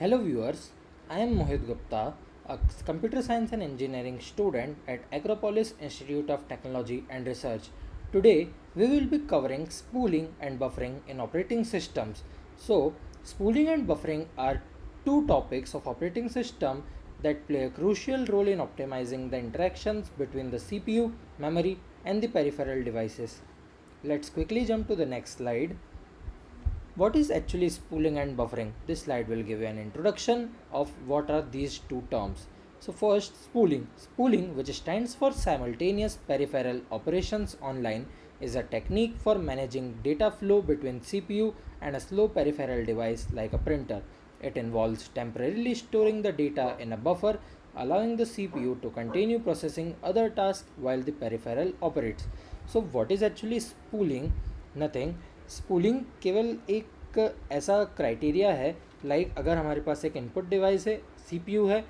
Hello viewers, I am Mohit Gupta, a computer science and engineering student at Acropolis Institute of Technology and Research. Today we will be covering spooling and buffering in operating systems. So, spooling and buffering are two topics of operating system that play a crucial role in optimizing the interactions between the CPU, memory and the peripheral devices. Let's quickly jump to the next slide. What is actually spooling and buffering? This slide will give you an introduction of what are these two terms. So first, spooling. Spooling, which stands for simultaneous peripheral operations online, is a technique for managing data flow between CPU and a slow peripheral device like a printer. It involves temporarily storing the data in a buffer, allowing the CPU to continue processing other tasks while the peripheral operates. So what is actually spooling? Nothing. Spooling केवल एक ऐसा criteria है, अगर हमारे पास एक input device है, CPU है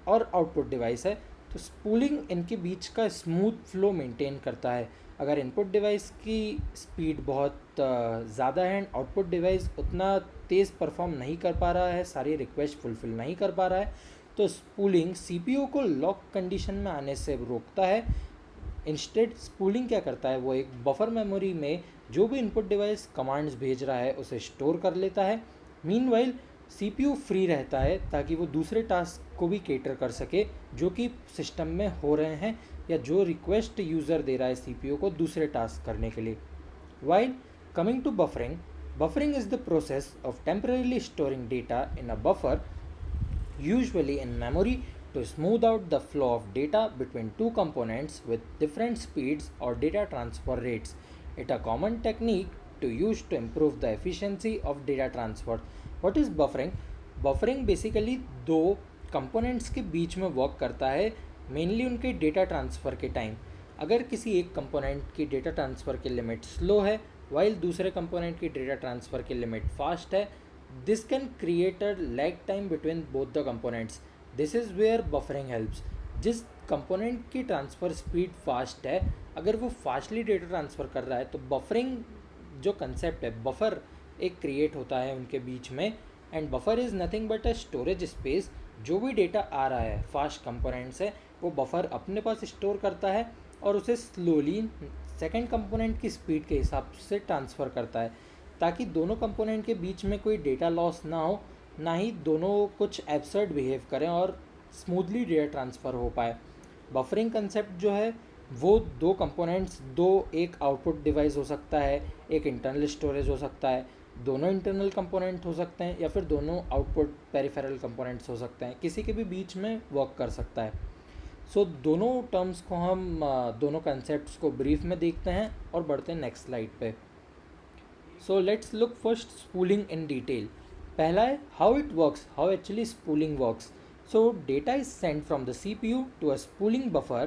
और आउटपुट डिवाइस है, तो स्पूलिंग इनके बीच का स्मूथ फ्लो मेंटेन करता है. अगर इनपुट डिवाइस की स्पीड बहुत ज़्यादा है एंड आउटपुट डिवाइस उतना तेज़ परफॉर्म नहीं कर पा रहा है, सारी रिक्वेस्ट फुलफ़िल नहीं कर पा रहा है, तो स्पूलिंग सीपीयू को लॉक कंडीशन में आने से रोकता है. इंस्टेड स्पूलिंग क्या करता है, वो एक बफर मेमोरी में जो भी इनपुट डिवाइस कमांड्स भेज रहा है उसे स्टोर कर लेता है. मीनवाइल सीपीयू फ्री रहता है ताकि वो दूसरे टास्क को भी केटर कर सके जो कि सिस्टम में हो रहे हैं या जो रिक्वेस्ट यूज़र दे रहा है सीपीयू को दूसरे टास्क करने के लिए. While coming to buffering, buffering is the process of temporarily storing data in a buffer, usually in memory, to smooth out the flow of data between two components with different speeds or data transfer rates. It a common technique to use to improve the efficiency of data transfer. What is buffering? Buffering basically दो components के बीच में work करता है, mainly उनके data transfer के time. अगर किसी एक कंपोनेंट की डेटा ट्रांसफ़र की लिमिट स्लो है वाइल दूसरे कंपोनेंट की डेटा ट्रांसफ़र की लिमिट फास्ट है, this can create a lag time between both the components. This is where buffering helps. जिस कंपोनेंट की ट्रांसफ़र स्पीड फास्ट है, अगर वो फास्टली डेटा ट्रांसफ़र कर रहा है तो बफरिंग जो कंसेप्ट है, बफर एक क्रिएट होता है उनके बीच में. And buffer is nothing but a storage space. जो भी डेटा आ रहा है फास्ट कंपोनेंट से वो बफर अपने पास स्टोर करता है और उसे स्लोली सेकेंड कंपोनेंट की स्पीड के हिसाब से ट्रांसफ़र करता है ताकि दोनों कंपोनेंट के बीच में कोई डेटा लॉस ना हो, ना ही दोनों कुछ एब्सर्ड बिहेव करें और स्मूथली डेटा ट्रांसफ़र हो पाए. बफरिंग कंसेप्ट जो है वो दो कंपोनेंट्स, एक आउटपुट डिवाइस हो सकता है, एक इंटरनल स्टोरेज हो सकता है, दोनों इंटरनल कंपोनेंट हो सकते हैं या फिर दोनों आउटपुट पेरिफेरल कंपोनेंट्स हो सकते हैं, किसी के भी बीच में वर्क कर सकता है. सो दोनों टर्म्स को हम दोनों कंसेप्ट्स को ब्रीफ में देखते हैं और बढ़ते हैं नेक्स्ट स्लाइड पे. So let's look first spooling in detail. पहला है how it works, how actually spooling works. So data is sent from the CPU to a spooling buffer,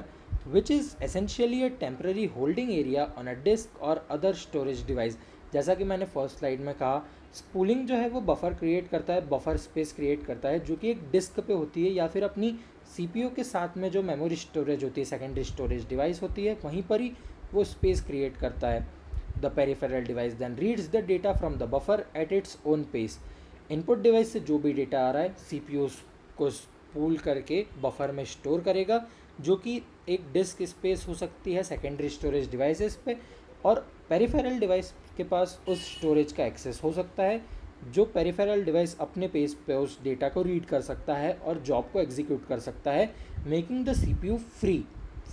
which is essentially a temporary holding area on a disk or other storage device. जैसा कि मैंने first slide में कहा, spooling जो है वो buffer create करता है, बफर स्पेस क्रिएट करता है जो कि एक डिस्क पे होती है या फिर अपनी सीपीयू के साथ में जो मेमोरी स्टोरेज होती है, सेकेंडरी स्टोरेज डिवाइस होती है, वहीं पर ही वो स्पेस क्रिएट करता है. The peripheral device then reads the data from the buffer at its own pace. Input device से जो भी डेटा आ रहा है CPU को स्पूल करके बफर में स्टोर करेगा जो कि एक डिस्क स्पेस हो सकती है सेकेंडरी स्टोरेज डिवाइसेस पे, और पेरिफेरल डिवाइस के पास उस स्टोरेज का एक्सेस हो सकता है जो पेरिफेरल डिवाइस अपने पेस पे उस डेटा को रीड कर सकता है और जॉब को एग्जीक्यूट कर सकता है, making the CPU free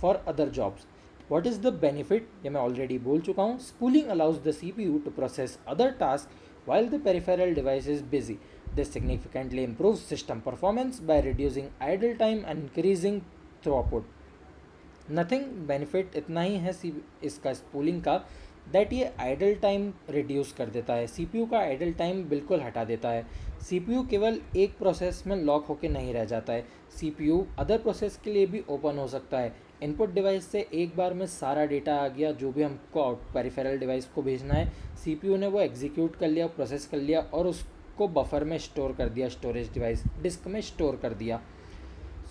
for other jobs. What is the benefit? ये मैं ऑलरेडी बोल चुका हूँ. Spooling allows the CPU to process other tasks while the peripheral device is busy. This significantly improves system performance by reducing idle time and increasing throughput. Nothing benefit इतना ही है इसका spooling का, that ये idle time reduce कर देता है, CPU का idle time बिल्कुल हटा देता है. सीपीयू केवल एक प्रोसेस में लॉक होकर नहीं रह जाता है, सीपीयू अदर प्रोसेस के लिए भी ओपन हो सकता है. इनपुट डिवाइस से एक बार में सारा डेटा आ गया जो भी हमको पेरिफेरल डिवाइस को भेजना है, सीपीयू ने वो एग्जीक्यूट कर लिया, प्रोसेस कर लिया और उसको बफर में स्टोर कर दिया, स्टोरेज डिवाइस डिस्क में स्टोर कर दिया.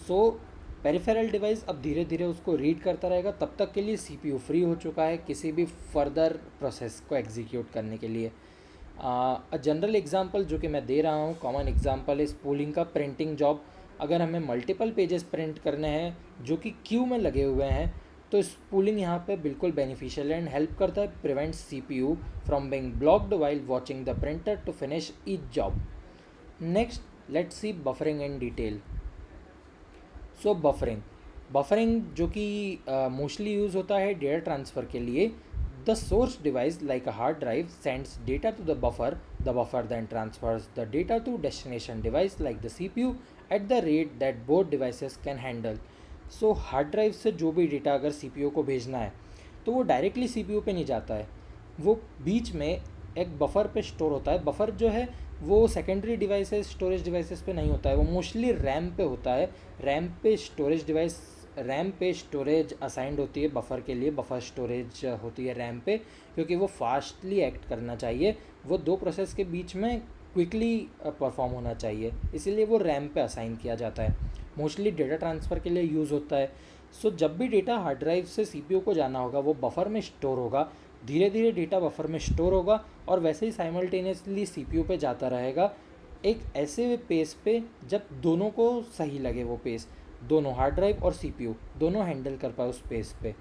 सो पेरिफेरल डिवाइस अब धीरे धीरे उसको रीड करता रहेगा, तब तक के लिए सीपीयू फ्री हो चुका है किसी भी फर्दर प्रोसेस को एग्जीक्यूट करने के लिए. अ जनरल एग्जांपल जो कि मैं दे रहा हूँ, कॉमन एग्जांपल इस स्पूलिंग का प्रिंटिंग जॉब। अगर हमें मल्टीपल पेजेस प्रिंट करने हैं जो कि क्यू में लगे हुए हैं, तो स्पूलिंग यहाँ पे बिल्कुल बेनिफिशियल एंड हेल्प करता है, prevent CPU from being blocked while watching the printer to finish each job. Next, let's see buffering in detail. So buffering जो कि मोस्टली यूज़ होता है डेटा ट्रांसफ़र के लिए। The source device like a hard drive sends data to the buffer then transfers the data to destination device like the CPU at the rate that both devices can handle. So hard drive से जो भी data अगर CPU को भेजना है तो वो directly CPU पे नहीं जाता है, वो बीच में एक बफर पे स्टोर होता है। बफर जो है वो सेकेंडरी डिवाइसेस, स्टोरेज डिवाइसेस पे नहीं होता है, वो मोस्टली रैम पे होता है। रैम पे स्टोरेज असाइंड होती है बफर के लिए, बफर स्टोरेज होती है रैम पे, क्योंकि वो फास्टली एक्ट करना चाहिए, वो दो प्रोसेस के बीच में क्विकली परफॉर्म होना चाहिए, इसीलिए वो रैम पे असाइन किया जाता है। मोस्टली डेटा ट्रांसफ़र के लिए यूज़ होता है। सो जब भी डेटा हार्ड ड्राइव से सीपीयू को जाना होगा वो बफर में स्टोर होगा, धीरे धीरे डेटा बफर में स्टोर होगा और वैसे ही साइमल्टेनियसली सीपीयू पे जाता रहेगा, एक ऐसे पेस पे जब दोनों को सही लगे, वो पेस दोनों हार्ड ड्राइव और सीपीयू दोनों हैंडल कर पाए उस पेस पे।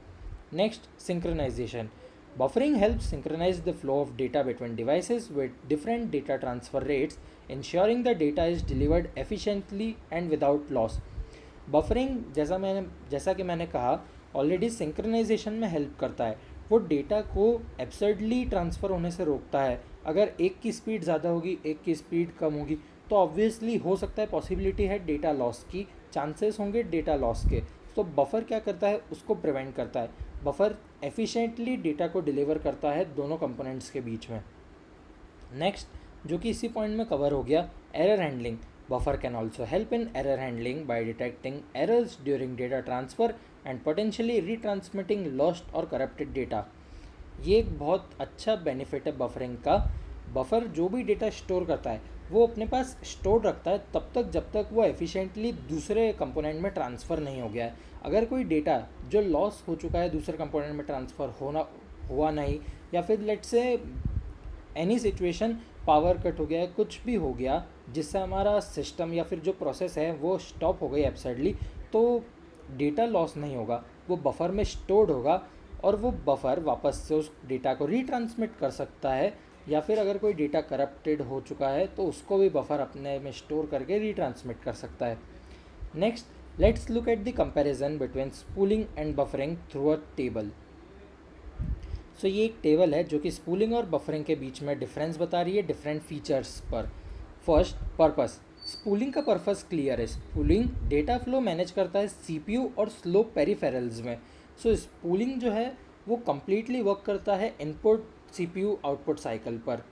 Next, synchronisation. Buffering helps synchronize the flow of data between devices with different data transfer rates, ensuring the data is delivered efficiently and without loss. Buffering जैसा कि मैंने कहा ऑलरेडी सिंक्रोनाइजेशन में हेल्प करता है, वो डेटा को एब्सर्डली ट्रांसफ़र होने से रोकता है। अगर एक की स्पीड ज़्यादा होगी, एक की स्पीड कम होगी, तो ऑब्वियसली हो सकता है, पॉसिबिलिटी है डेटा लॉस की, चांसेस होंगे डेटा लॉस के। तो बफर क्या करता है, उसको प्रिवेंट करता है। बफर एफिशिएंटली डेटा को डिलीवर करता है दोनों कंपोनेंट्स के बीच में। नेक्स्ट, जो कि इसी पॉइंट में कवर हो गया, error handling. Buffer can also help in error handling by detecting errors during data transfer and potentially retransmitting lost और करप्टेड डेटा। ये एक बहुत अच्छा बेनिफिट है बफरिंग का। बफर जो भी डेटा स्टोर करता है वो अपने पास स्टोर रखता है तब तक जब तक वो एफिशिएंटली दूसरे कंपोनेंट में ट्रांसफ़र नहीं हो गया है। अगर कोई डेटा जो लॉस हो चुका है दूसरे कंपोनेंट में ट्रांसफ़र हुआ नहीं, या फिर let's say any situation, power cut हो गया है, कुछ भी हो गया जिससे हमारा सिस्टम या फिर जो प्रोसेस है वो स्टॉप हो गई एब्सर्डली, तो डेटा लॉस नहीं होगा, वो बफर में स्टोर्ड होगा और वो बफर वापस से उस डेटा को रीट्रांसमिट कर सकता है, या फिर अगर कोई डेटा करप्टेड हो चुका है तो उसको भी बफर अपने में स्टोर करके रीट्रांसमिट कर सकता है। Next, let's look at the comparison between spooling and buffering through a table. So ये एक टेबल है जो कि स्पूलिंग और बफरिंग के बीच में डिफरेंस बता रही है डिफरेंट फीचर्स पर। First, purpose. स्पूलिंग का पर्पस क्लियर है। स्पूलिंग डेटा फ्लो मैनेज करता है सीपीयू और स्लो पेरिफेरल्स में। सो स्पूलिंग जो है वो कम्प्लीटली वर्क करता है इनपुट सीपीयू आउटपुट साइकिल पर।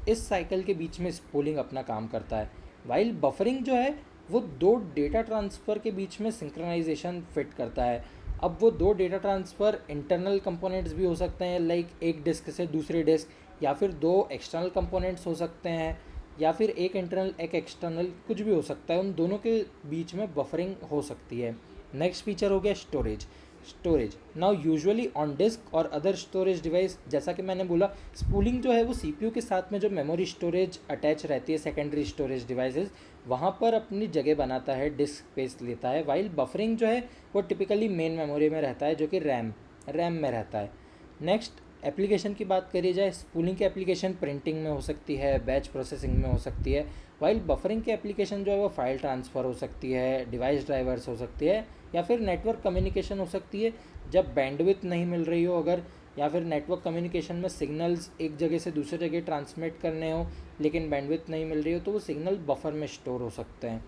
इस साइकिल के बीच में स्पूलिंग अपना काम करता है। वाइल बफरिंग जो है वो दो डेटा ट्रांसफ़र के बीच में सिंक्रोनाइजेशन फिट करता है। अब वो दो डेटा ट्रांसफ़र इंटरनल कंपोनेंट्स भी हो सकते हैं, लाइक एक डिस्क से दूसरे डिस्क, या फिर दो एक्सटर्नल कंपोनेंट्स हो सकते हैं, या फिर एक इंटरनल एक एक्सटर्नल, कुछ भी हो सकता है, उन दोनों के बीच में बफरिंग हो सकती है। नेक्स्ट फीचर हो गया storage. Now usually on disk और अदर स्टोरेज डिवाइस, जैसा कि मैंने बोला स्पूलिंग जो है वो सीपीयू के साथ में जो मेमोरी स्टोरेज अटैच रहती है, सेकेंडरी स्टोरेज डिवाइसेस, वहाँ पर अपनी जगह बनाता है, डिस्क स्पेस लेता है। वाइल बफरिंग जो है वो टिपिकली मेन मेमोरी में रहता है, जो कि रैम में रहता है। नेक्स्ट, एप्लीकेशन की बात करी जाए, स्पूलिंग की एप्लीकेशन प्रिंटिंग में हो सकती है, बैच प्रोसेसिंग में हो सकती है, वाइल बफरिंग की एप्लीकेशन जो है वो फाइल ट्रांसफ़र हो सकती है, डिवाइस ड्राइवर्स हो सकती है, या फिर नेटवर्क कम्युनिकेशन हो सकती है जब बैंडविड्थ नहीं मिल रही हो अगर, या फिर नेटवर्क कम्युनिकेशन में सिग्नल्स एक जगह से दूसरी जगह ट्रांसमिट करने हो लेकिन बैंडविड्थ नहीं मिल रही हो, तो वो सिग्नल बफर में स्टोर हो सकते हैं।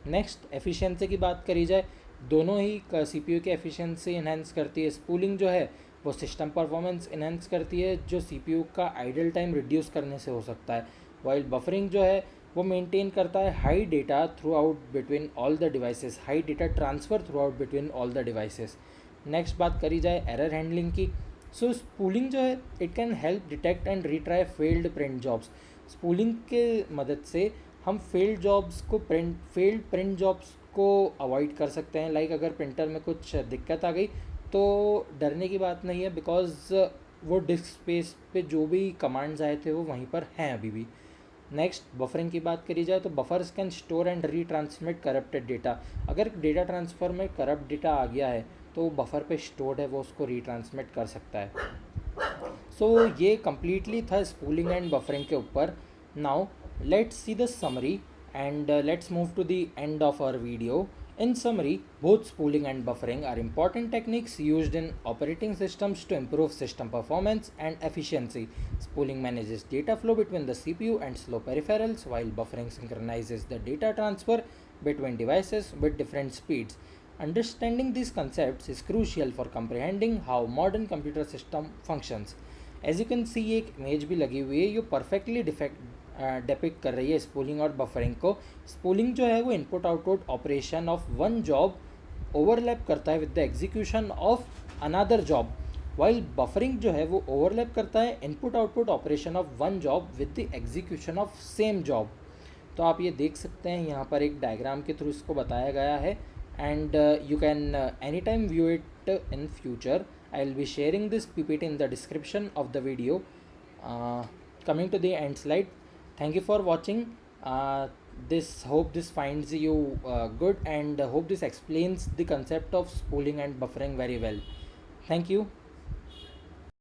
नेक्स्ट, एफिशिएंसी की बात करी जाए, दोनों ही सीपीयू की एफिशिएंसी इन्हेंस करती है। स्पूलिंग जो है वो सिस्टम परफॉर्मेंस इन्हेंस करती है, जो सीपीयू का आइडल टाइम रिड्यूस करने से हो सकता है, वाइल बफरिंग जो है वो मेंटेन करता है high data through out between all the devices, high data transfer through out between all the devices. Next बात करी जाए एरर हैंडलिंग की। सो स्पूलिंग जो है it can help detect and retry failed print jobs. Spooling के मदद से हम फेल्ड प्रिंट जॉब्स को अवॉइड कर सकते हैं। लाइक अगर प्रिंटर में कुछ दिक्कत आ गई तो डरने की बात नहीं है, बिकॉज वो डिस्क स्पेस पे जो भी कमांड्स आए थे वो वहीं पर हैं अभी भी। नेक्स्ट बफरिंग की बात करी जाए तो buffers can store and retransmit corrupted data. अगर डेटा ट्रांसफ़र में करप्ट डेटा आ गया है तो बफर पे स्टोर्ड है, वो उसको रीट्रांसमिट कर सकता है। सो ये कम्प्लीटली था स्पूलिंग एंड बफरिंग के ऊपर। Now let's see the summary and let's move to the end of our video. In summary, both spooling and buffering are important techniques used in operating systems to improve system performance and efficiency. Spooling manages data flow between the CPU and slow peripherals, while buffering synchronizes the data transfer between devices with different speeds. Understanding these concepts is crucial for comprehending how modern computer system functions. As you can see, एक image भी लगी हुई है, ये perfectly depict कर रही है spooling और बफरिंग को. स्पूलिंग जो है वो input output operation of one job overlap करता है with the execution of another job, while buffering जो है वो ओवरलैप करता है input output operation of one job with the execution of same job. तो आप ये देख सकते हैं यहाँ पर एक डायग्राम के थ्रू इसको बताया गया है and you can any time view it in future. I will be sharing this PPT in the description of the video. Coming to the end slide, thank you for watching. Hope this finds you good, and hope this explains the concept of spooling and buffering very well. Thank you.